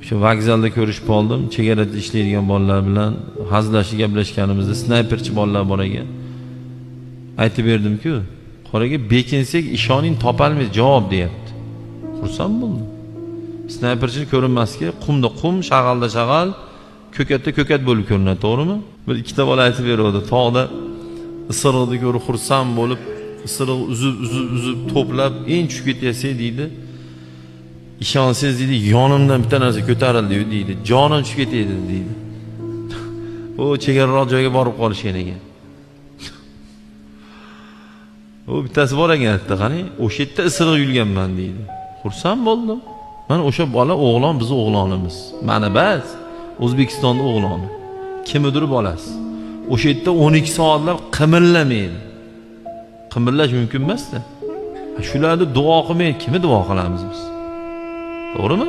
O'sha vokzalda ko'rishib qoldim. Chegarada ishlaydigan bolalar bilan hazillashib gaplashganimizda snayperchi bolalar bor ekan. Aytib berdim-ku, qoraga bekinsak ishoning topolmaysiz javob deyapti. Xursand bo'ldim. Snayperchi ko'rinmaski, qumda qum, shag'alda shag'al, ko'katda ko'kat bo'lib ko'rinadi, to'g'rimi? Bir ikkita bola aytib berdi, tog'da isiriqni ko'rib xursand bo'lib, isiriq uzib to'plab eng tushib ketsa deydi. Ishonsangiz deydi, yonimdan bitta narsa ko'tarildi deydi. Jonim tushib ketdi deydi. O chegararoq joyga borib qolishgan ekan. O bittasi bor ekan, qani, o'sha yerda isiriq yulganman deydi. Xursand bo'ldim. Mana o'sha bola o'g'lon bizning o'g'lonimiz. Mana bas, O'zbekistonda o'g'loni. Kimdir bolasi. O'sha yerda 12 soatlab qimirlamaydi. Qimirlash mumkin emas-da. Shularni duo qilmay kimni duo qilamiz biz? To'g'rimi?